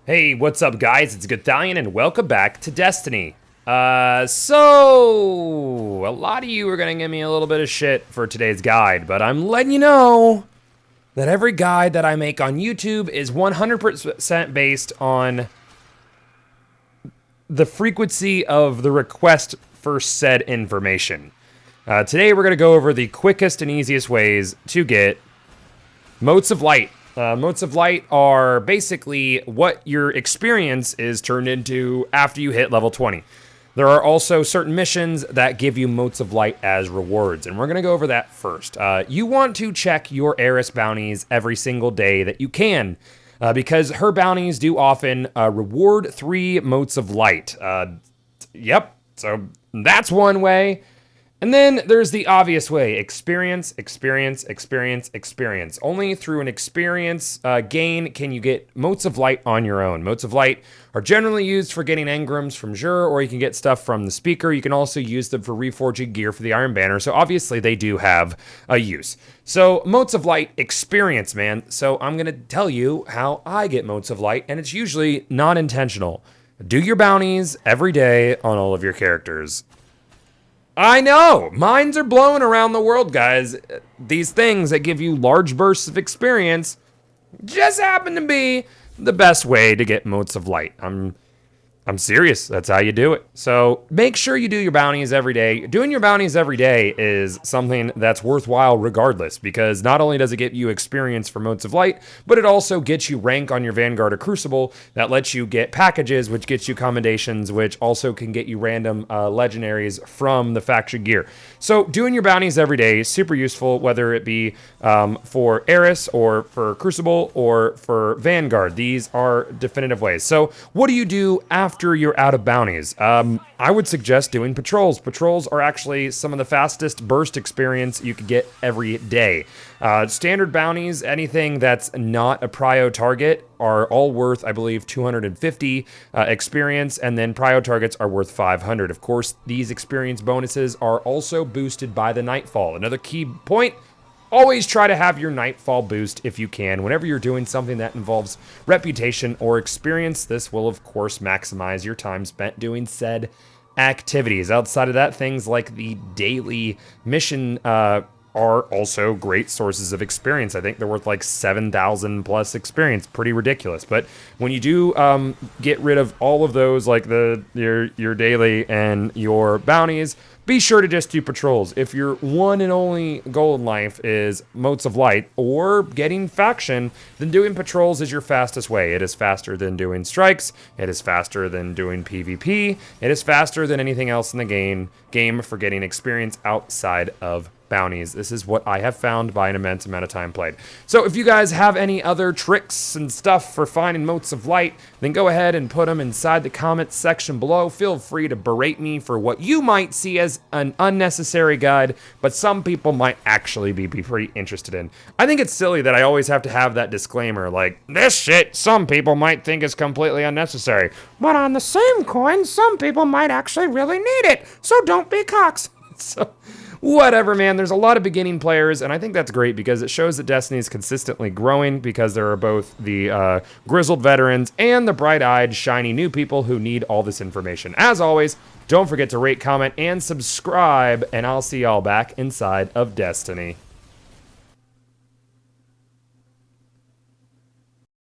Hey, what's up guys? It's Goodthallion and welcome back to Destiny. So a lot of you are gonna give me a little bit of shit for today's guide, but I'm letting you know that every guide that I make on YouTube is 100% based on the frequency of the request for said information. Today we're gonna go over the quickest and easiest ways to get Motes of Light. Motes of Light are basically what your experience is turned into after you hit level 20. There are also certain missions that give you Motes of Light as rewards, and we're going to go over that first. You want to check your heiress bounties every single day that you can, because her bounties do often reward 3 Motes of Light. Yep, so that's one way. And then there's the obvious way, experience, experience, experience, experience. Only through an experience gain can you get Motes of Light on your own. Motes of Light are generally used for getting engrams from Jur, or you can get stuff from the Speaker. You can also use them for reforging gear for the Iron Banner, so obviously they do have a use. So Motes of Light experience, man. So I'm gonna tell you how I get Motes of Light, and it's usually not intentional. Do your bounties every day on all of your characters. I know, minds are blowing around the world, guys. These things that give you large bursts of experience just happen to be the best way to get Motes of Light. I'm serious, that's how you do it. So make sure you do your bounties every day. Doing your bounties every day is something that's worthwhile regardless, because not only does it get you experience for Motes of Light, but it also gets you rank on your Vanguard or Crucible that lets you get packages, which gets you commendations, which also can get you random legendaries from the faction gear. So doing your bounties every day is super useful, whether it be for Heiress or for Crucible or for Vanguard. These are definitive ways. So what do you do after you're out of bounties? I would suggest doing patrols. Patrols are actually some of the fastest burst experience you could get every day. Standard bounties, anything that's not a prio target, are all worth, I believe, 250 experience, and then prio targets are worth 500. Of course, these experience bonuses are also boosted by the Nightfall. Another key point: always try to have your Nightfall boost if you can. Whenever you're doing something that involves reputation or experience, this will of course maximize your time spent doing said activities. Outside of that, things like the daily mission are also great sources of experience. I think they're worth like 7,000 plus experience. Pretty ridiculous. But when you do get rid of all of those, like your daily and your bounties, be sure to just do patrols. If your one and only goal in life is Motes of Light or getting faction, then doing patrols is your fastest way. It is faster than doing strikes. It is faster than doing PvP. It is faster than anything else in the game for getting experience outside of bounties. This is what I have found by an immense amount of time played. So if you guys have any other tricks and stuff for finding Motes of Light, then go ahead and put them inside the comments section below. Feel free to berate me for what you might see as an unnecessary guide, but some people might actually be pretty interested in. I think it's silly that I always have to have that disclaimer, like, this shit some people might think is completely unnecessary, but on the same coin, some people might actually really need it, so don't be cocks. So whatever, man. There's a lot of beginning players, and I think that's great because it shows that Destiny is consistently growing, because there are both the grizzled veterans and the bright-eyed, shiny new people who need all this information. As always, don't forget to rate, comment, and subscribe, and I'll see y'all back inside of Destiny.